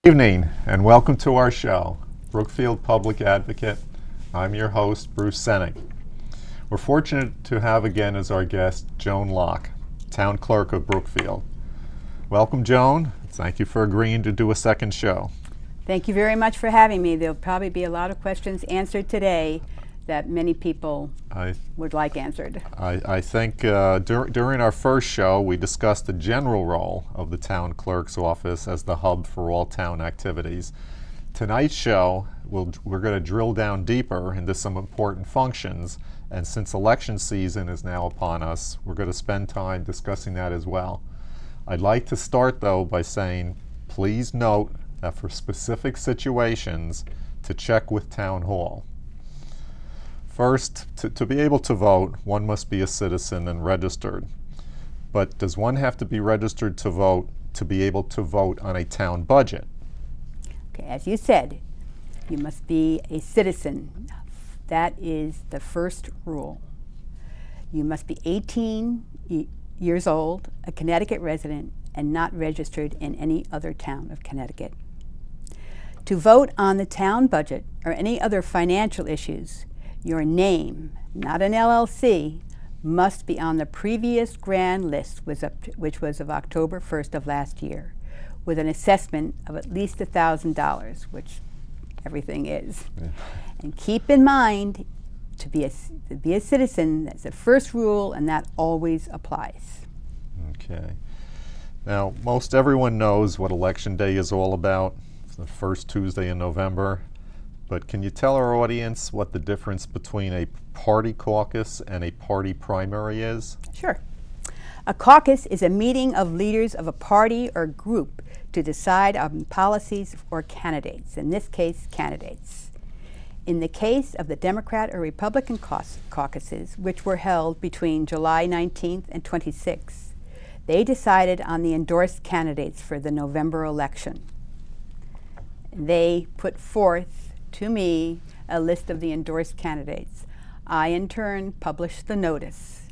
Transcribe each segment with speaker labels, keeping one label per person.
Speaker 1: Good evening and welcome to our show, Brookfield Public Advocate. I'm your host, Bruce Senig. We're fortunate to have again as our guest Joan Locke, Town Clerk of Brookfield. Welcome, Joan. Thank you for agreeing to do a second show.
Speaker 2: Thank you very much for having me. There'll probably be a lot of questions answered today that many people would like answered.
Speaker 1: I think during our first show we discussed the general role of the town clerk's office as the hub for all town activities. Tonight's show, we're going to drill down deeper into some important functions, and since election season is now upon us, we're going to spend time discussing that as well. I'd like to start though by saying, please note that for specific situations, to check with Town Hall. First, to be able to vote, one must be a citizen and registered. But does one have to be registered to vote to be able to vote on a town budget?
Speaker 2: Okay, as you said, you must be a citizen. That is the first rule. You must be 18 years old, a Connecticut resident, and not registered in any other town of Connecticut. To vote on the town budget or any other financial issues, your name, not an LLC, must be on the previous grand list, which was of October 1st of last year, with an assessment of at least $1,000, which everything is. Yeah. And keep in mind, to be a citizen, that's the first rule, and that always applies.
Speaker 1: Okay. Now, most everyone knows what Election Day is all about. It's the first Tuesday in November. But can you tell our audience what the difference between a party caucus and a party primary is?
Speaker 2: Sure. A caucus is a meeting of leaders of a party or group to decide on policies or candidates, in this case, candidates. In the case of the Democrat or Republican caucuses, which were held between July 19th and 26th, they decided on the endorsed candidates for the November election. They put forth to me a list of the endorsed candidates. I, in turn, published the notice.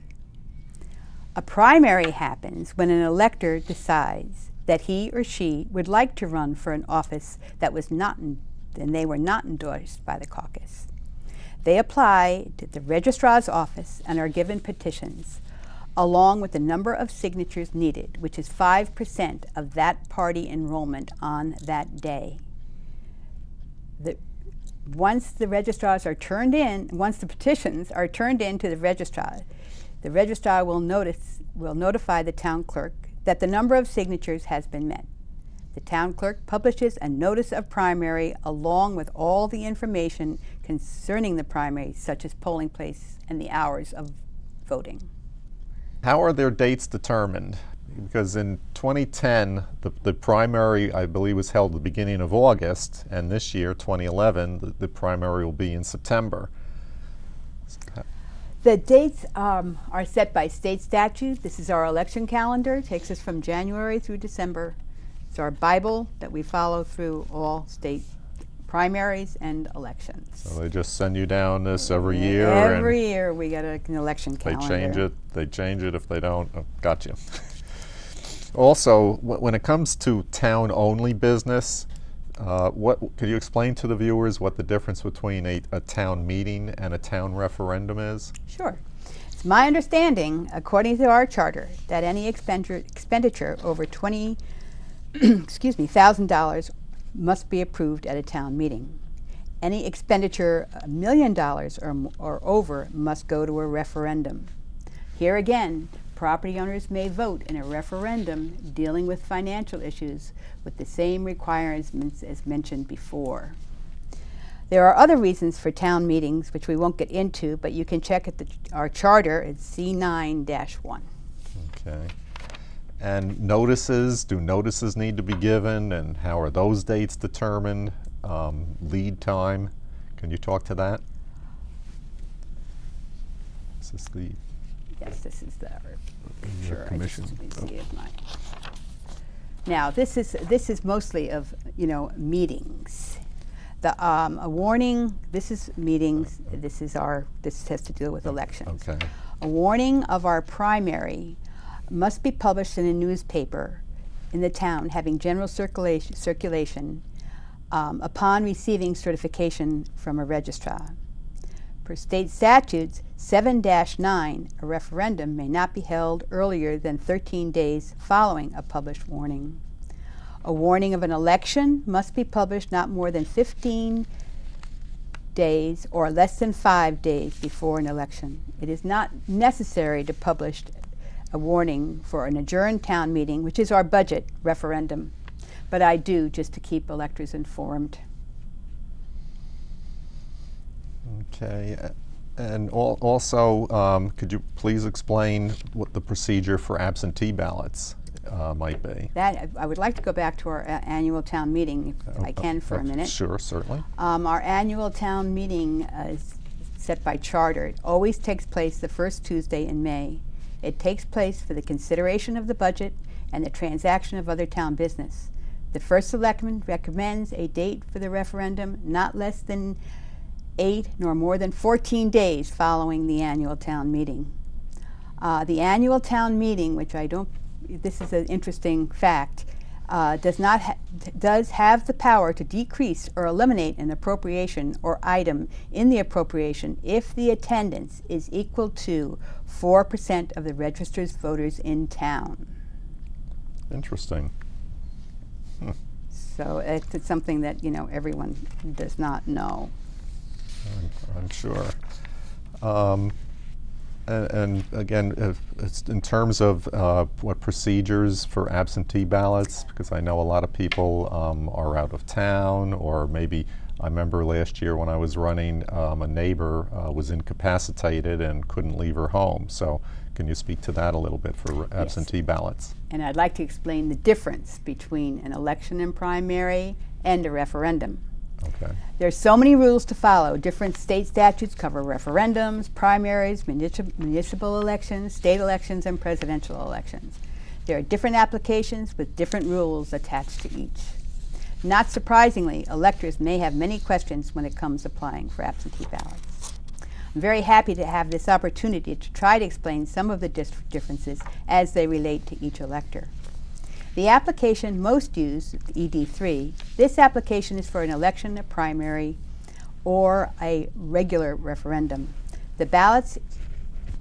Speaker 2: A primary happens when an elector decides that he or she would like to run for an office that was not and they were not endorsed by the caucus. They apply to the registrar's office and are given petitions, along with the number of signatures needed, which is 5% of that party enrollment on that day. Once the registrars are turned in, once the petitions are turned in to the registrar will notify the town clerk that the number of signatures has been met. The town clerk publishes a notice of primary along with all the information concerning the primary, such as polling place and the hours of voting.
Speaker 1: How are their dates determined? Because in 2010, the primary, I believe, was held at the beginning of August, and this year, 2011, the primary will be in September.
Speaker 2: The dates are set by state statute. This is our election calendar. It takes us from January through December. It's our Bible that we follow through all state primaries and elections.
Speaker 1: So they just send you down this every year?
Speaker 2: Every year we get an election calendar.
Speaker 1: They change it if they don't. Oh, gotcha. Also, when it comes to town-only business, could you explain to the viewers what the difference between a town meeting and a town referendum is?
Speaker 2: Sure. It's my understanding, according to our charter, that any expenditure over $1,000 must be approved at a town meeting. Any expenditure $1 million or over must go to a referendum. Here again, property owners may vote in a referendum dealing with financial issues with the same requirements as mentioned before. There are other reasons for town meetings, which we won't get into, but you can check at our charter at C9-1.
Speaker 1: Okay. And notices, do notices need to be given, and how are those dates determined? Lead time, can you talk to that? Is this the...
Speaker 2: Yes, this is the
Speaker 1: Sure, commission.
Speaker 2: Now, this is mostly of meetings. A warning. This is meetings. This has to deal with elections.
Speaker 1: Okay.
Speaker 2: A warning of our primary must be published in a newspaper in the town having general circulation upon receiving certification from a registrar. Per state statutes 7-9, a referendum may not be held earlier than 13 days following a published warning. A warning of an election must be published not more than 15 days or less than 5 days before an election. It is not necessary to publish a warning for an adjourned town meeting, which is our budget referendum, but I do just to keep electors informed.
Speaker 1: Okay, and also, could you please explain what the procedure for absentee ballots might be?
Speaker 2: That I would like to go back to our annual town meeting, if I can, for a minute.
Speaker 1: Sure, certainly.
Speaker 2: Our annual town meeting is set by charter. It always takes place the first Tuesday in May. It takes place for the consideration of the budget and the transaction of other town business. The first selectman recommends a date for the referendum not less than 8 nor more than 14 days following the annual town meeting. The annual town meeting, which this is an interesting fact, does have the power to decrease or eliminate an appropriation or item in the appropriation if the attendance is equal to 4% of the registered voters in town.
Speaker 1: Interesting.
Speaker 2: So it's something that everyone does not know.
Speaker 1: I'm sure. And again, if it's in terms of what procedures for absentee ballots, because I know a lot of people are out of town, or maybe I remember last year when I was running, a neighbor was incapacitated and couldn't leave her home. So can you speak to that a little bit for absentee ballots?
Speaker 2: And I'd like to explain the difference between an election and primary and a referendum.
Speaker 1: Okay.
Speaker 2: There's so many rules to follow. Different state statutes cover referendums, primaries, municipal elections, state elections, and presidential elections. There are different applications with different rules attached to each. Not surprisingly, electors may have many questions when it comes to applying for absentee ballots. I'm very happy to have this opportunity to try to explain some of the differences as they relate to each elector. The application most used, ED3, this application is for an election, a primary, or a regular referendum. The ballots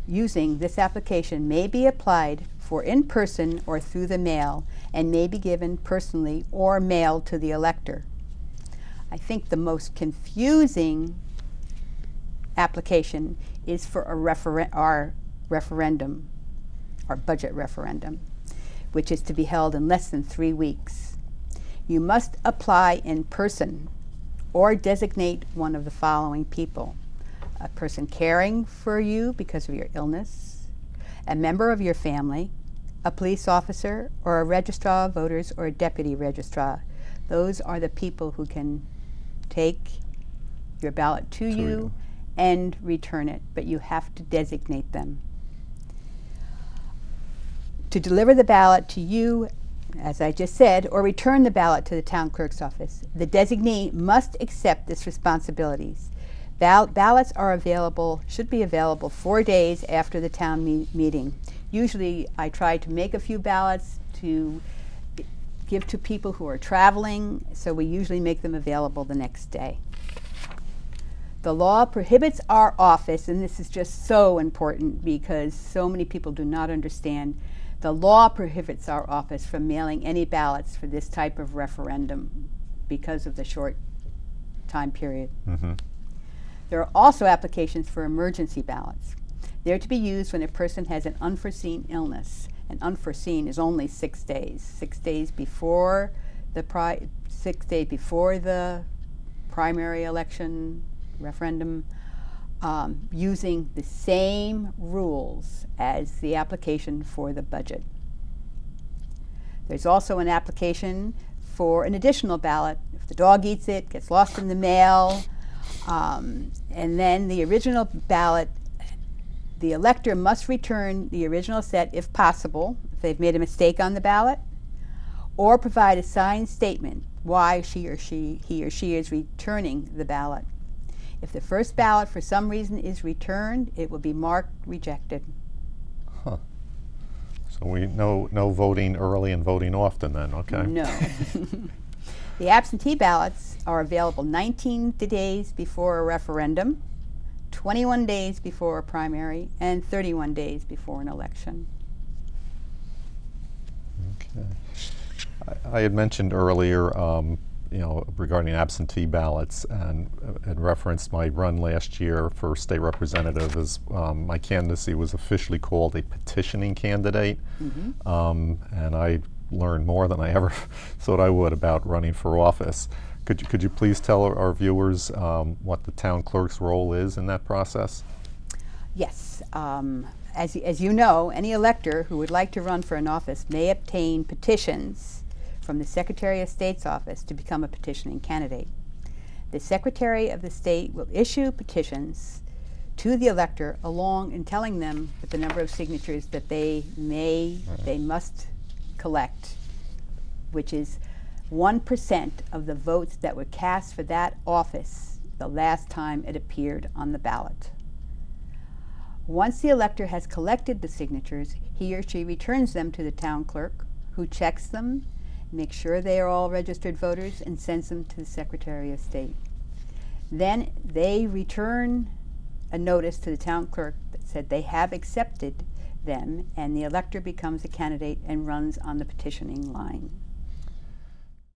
Speaker 2: using this application may be applied for in person or through the mail and may be given personally or mailed to the elector. I think the most confusing application is for our referendum, our budget referendum, which is to be held in less than 3 weeks. You must apply in person or designate one of the following people: a person caring for you because of your illness, a member of your family, a police officer, or a registrar of voters or a deputy registrar. Those are the people who can take your ballot to you and return it, but you have to designate them. To deliver the ballot to you, as I just said, or return the ballot to the town clerk's office, the designee must accept this responsibilities. Ballots are should be available 4 days after the town meeting. Usually I try to make a few ballots to give to people who are traveling, so we usually make them available the next day. The law prohibits our office, and this is just so important because so many people do not understand. The law prohibits our office from mailing any ballots for this type of referendum because of the short time period.
Speaker 1: Mm-hmm.
Speaker 2: There are also applications for emergency ballots. They're to be used when a person has an unforeseen illness. And unforeseen is only 6 days. 6 days before the primary election referendum, using the same rules as the application for the budget. There's also an application for an additional ballot. If the dog eats it, gets lost in the mail, and then the original ballot, the elector must return the original set if possible, if they've made a mistake on the ballot, or provide a signed statement why he or she is returning the ballot. If the first ballot for some reason is returned, it will be marked rejected.
Speaker 1: Huh. So we no voting early and voting often then, okay?
Speaker 2: No. The absentee ballots are available 19 days before a referendum, 21 days before a primary, and 31 days before an election.
Speaker 1: Okay. I had mentioned earlier, regarding absentee ballots, and referenced my run last year for state representative as my candidacy was officially called a petitioning candidate, and I learned more than I ever thought I would about running for office. Could you please tell our viewers what the town clerk's role is in that process?
Speaker 2: Yes. As you know, any elector who would like to run for an office may obtain petitions from the Secretary of State's office to become a petitioning candidate. The Secretary of the State will issue petitions to the elector along in telling them with the number of signatures that they must collect, which is 1% of the votes that were cast for that office the last time it appeared on the ballot. Once the elector has collected the signatures, he or she returns them to the town clerk, who checks them, makes sure they are all registered voters, and sends them to the Secretary of State. Then they return a notice to the town clerk that said they have accepted them, and the elector becomes a candidate and runs on the petitioning line.